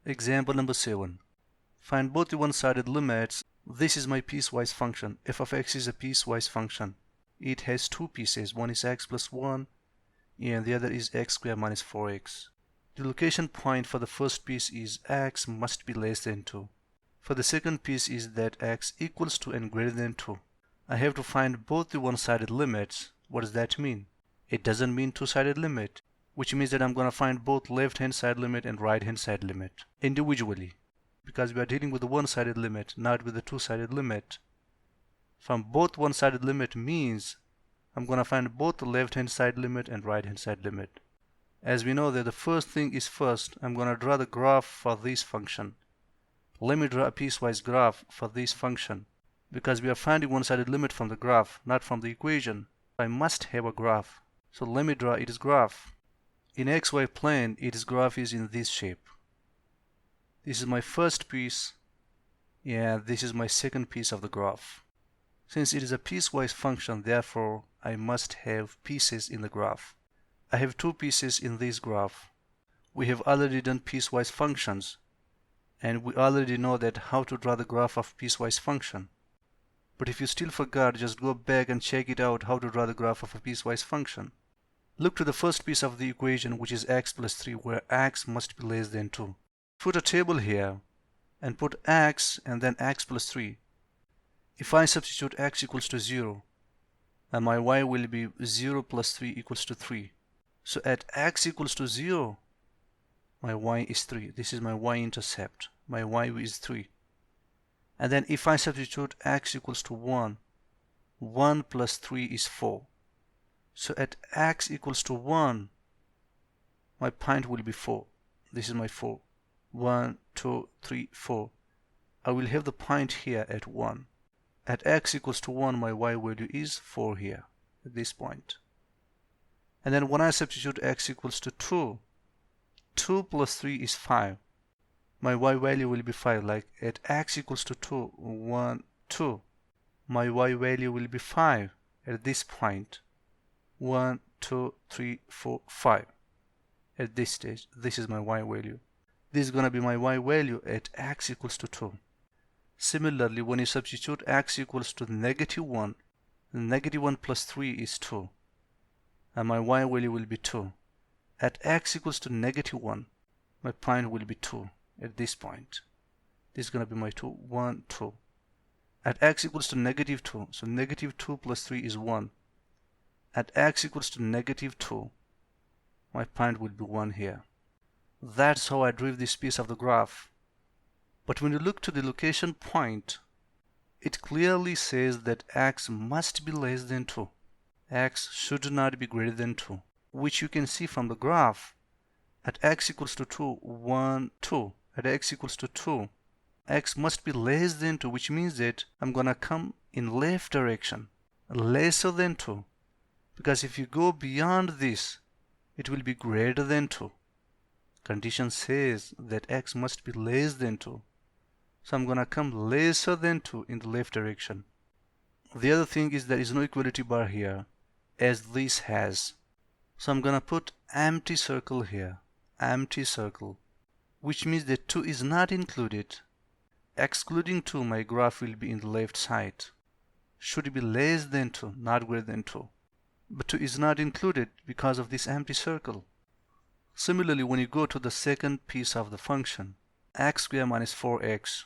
Example number 7. Find both the one-sided limits. This is my piecewise function. F of x is a piecewise function. It has two pieces. One is x plus 1 and the other is x squared minus 4x. The location point for the first piece is x must be less than 2. For the second piece is that x equals to and greater than 2. I have to find both the one-sided limits. What does that mean? It doesn't mean two-sided limit, which means that I'm going to find both left-hand side limit and right-hand side limit individually, because we are dealing with the one-sided limit, not with the two-sided limit. From both one-sided limit means I'm going to find both the left-hand side limit and right-hand side limit. As we know that the first thing is first, I'm going to draw the graph for this function. Let me draw a piecewise graph for this function. Because we are finding one-sided limit from the graph, not from the equation, I must have a graph. So let me draw its graph. In xy plane, its graph is in this shape. This is my first piece, and this is my second piece of the graph. Since it is a piecewise function, therefore I must have pieces in the graph. I have two pieces in this graph. We have already done piecewise functions, and we already know that how to draw the graph of piecewise function. But if you still forgot, just go back and check it out how to draw the graph of a piecewise function. Look to the first piece of the equation, which is x plus 3, where x must be less than 2. Put a table here and put x and then x plus 3. If I substitute x equals to 0, and my y will be 0 plus 3 equals to 3. So at x equals to 0, my y is 3. This is my y-intercept. My y is 3. And then if I substitute x equals to 1, 1 plus 3 is 4. So at x equals to 1, my point will be 4. This is my 4. 1, 2, 3, 4. I will have the point here at 1. At x equals to 1, my y value is 4 here, at this point. And then when I substitute x equals to 2, 2 plus 3 is 5. My y value will be 5, like at x equals to 2, 1, 2. My y value will be 5 at this point. 1, 2, 3, 4, 5. At this stage, this is my y value. This is going to be my y value at x equals to 2. Similarly, when you substitute x equals to negative 1, negative 1 plus 3 is 2. And my y value will be 2. At x equals to negative 1, my point will be 2 at this point. This is going to be my 2, 1, 2. At x equals to negative 2, so negative 2 plus 3 is 1. At x equals to negative 2, my point will be 1 here. That's how I drew this piece of the graph. But when you look to the location point, it clearly says that x must be less than 2. X should not be greater than 2, which you can see from the graph. At x equals to 2, 1, 2. At x equals to 2, x must be less than 2, which means that I'm going to come in left direction, lesser than 2. Because if you go beyond this, it will be greater than 2. Condition says that x must be less than 2. So I'm going to come lesser than 2 in the left direction. The other thing is there is no equality bar here, as this has. So I'm going to put empty circle here, empty circle, which means that 2 is not included. Excluding 2, my graph will be in the left side. Should be less than 2, not greater than 2. But 2 is not included because of this empty circle. Similarly, when you go to the second piece of the function, x squared minus 4x,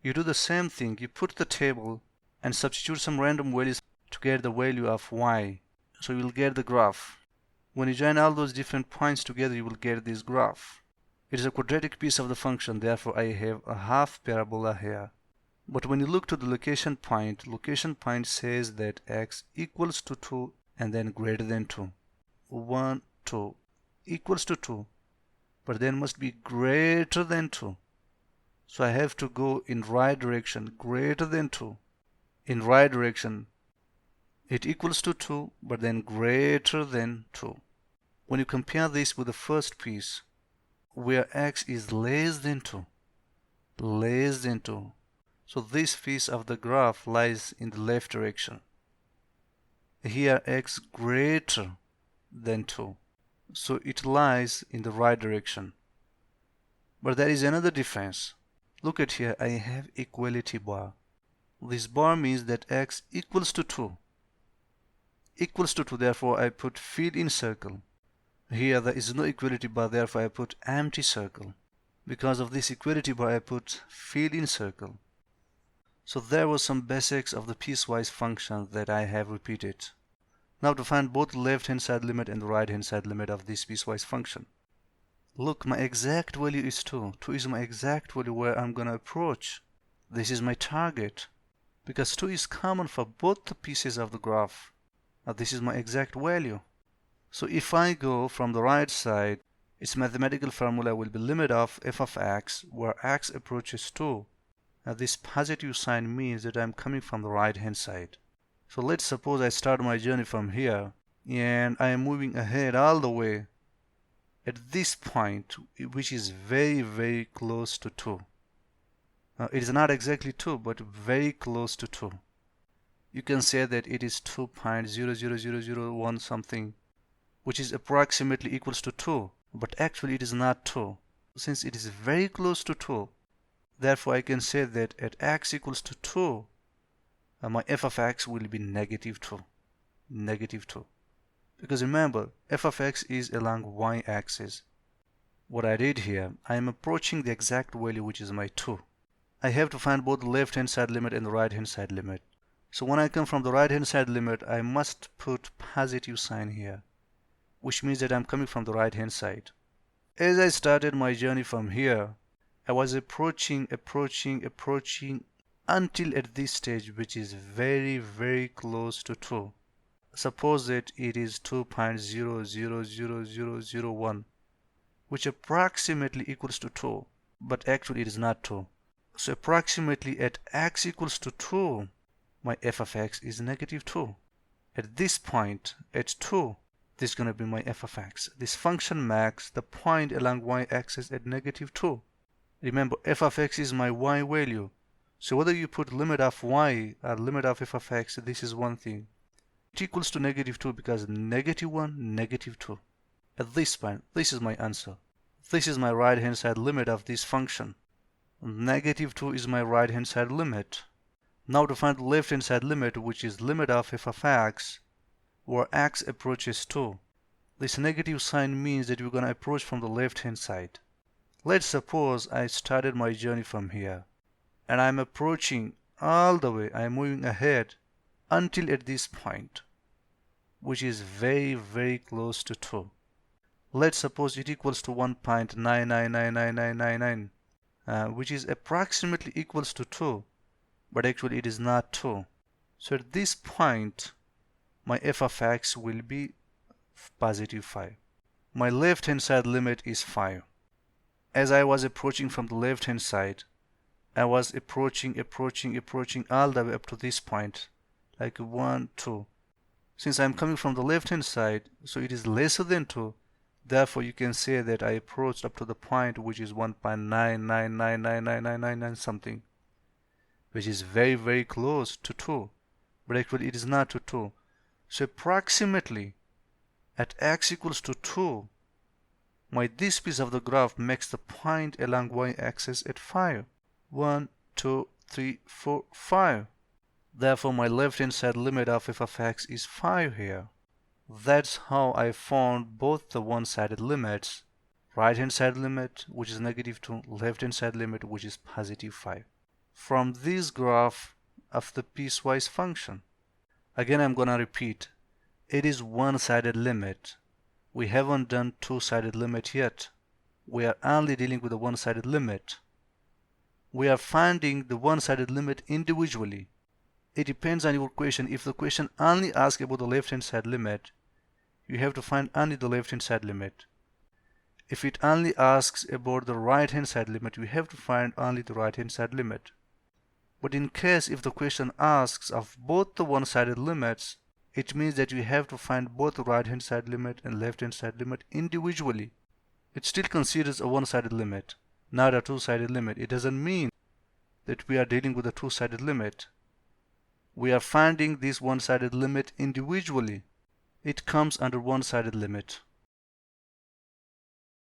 you do the same thing. You put the table and substitute some random values to get the value of y. So you will get the graph. When you join all those different points together, you will get this graph. It is a quadratic piece of the function, therefore I have a half parabola here. But when you look to the location point says that x equals to 2 and then greater than 2. 1, 2 equals to 2, but then must be greater than 2. So I have to go in right direction, greater than 2. In right direction, it equals to 2, but then greater than 2. When you compare this with the first piece, where x is less than 2, less than 2. So this piece of the graph lies in the left direction. Here x greater than 2. So it lies in the right direction. But there is another difference. Look at here, I have equality bar. This bar means that x equals to 2. Equals to 2, therefore I put fill in circle. Here there is no equality bar, therefore I put empty circle. Because of this equality bar, I put fill in circle. So there was some basics of the piecewise function that I have repeated. Now to find both the left hand side limit and the right hand side limit of this piecewise function. Look, my exact value is 2. 2 is my exact value where I'm gonna approach. This is my target. Because 2 is common for both the pieces of the graph. Now this is my exact value. So if I go from the right side, its mathematical formula will be limit of f of x where x approaches 2. Now this positive sign means that I'm coming from the right hand side. So let's suppose I start my journey from here and I am moving ahead all the way at this point, which is very close to 2. Now it is not exactly 2 but very close to 2. You can say that it is 2.00001 something, which is approximately equals to 2, but actually it is not 2. Since it is very close to 2, therefore I can say that at x equals to 2, my f of x will be negative 2. Negative 2. Because remember, f of x is along y-axis. What I did here, I am approaching the exact value which is my 2. I have to find both the left hand side limit and the right hand side limit. So when I come from the right hand side limit, I must put positive sign here, which means that I'm coming from the right hand side. As I started my journey from here, I was approaching until at this stage, which is very close to 2. Suppose that it is 2.00001, which approximately equals to 2, but actually it is not 2. So approximately at x equals to 2, my f of x is negative 2. At this point, at 2, this is going to be my f of x. This function marks the point along y-axis at negative 2. Remember, f of x is my y value. So whether you put limit of y or limit of f of x, this is one thing. It equals to negative 2 because negative 1, negative 2. At this point, this is my answer. This is my right hand side limit of this function. Negative 2 is my right hand side limit. Now to find the left hand side limit, which is limit of f of x where x approaches 2. This negative sign means that we're going to approach from the left hand side. Let's suppose I started my journey from here and I'm approaching all the way, I'm moving ahead until at this point, which is very close to 2. Let's suppose it equals to 1.999999, which is approximately equals to 2, but actually it is not 2. So at this point, my f of x will be positive 5. My left hand side limit is 5. As I was approaching from the left hand side, I was approaching all the way up to this point, like 1, 2. Since I'm coming from the left hand side, so it is lesser than 2. Therefore, you can say that I approached up to the point which is 1.99999999 something, which is very close to 2. But actually it is not to 2. So approximately at x equals to 2, this piece of the graph makes the point along y-axis at 5. 1, 2, 3, 4, 5. Therefore, my left-hand side limit of f of x is 5 here. That's how I found both the one-sided limits. Right-hand side limit, which is negative 2, left-hand side limit, which is positive 5. From this graph of the piecewise function. Again, I'm gonna repeat. It is one-sided limit. We haven't done two-sided limit yet. We are only dealing with the one-sided limit. We are finding the one-sided limit individually. It depends on your question. If the question only asks about the left-hand side limit, you have to find only the left-hand side limit. If it only asks about the right-hand side limit, you have to find only the right-hand side limit. But in case if the question asks of both the one-sided limits, it means that you have to find both the right-hand side limit and left-hand side limit individually. It still considers a one-sided limit, not a two-sided limit. It doesn't mean that we are dealing with a two-sided limit. We are finding this one-sided limit individually. It comes under one-sided limit.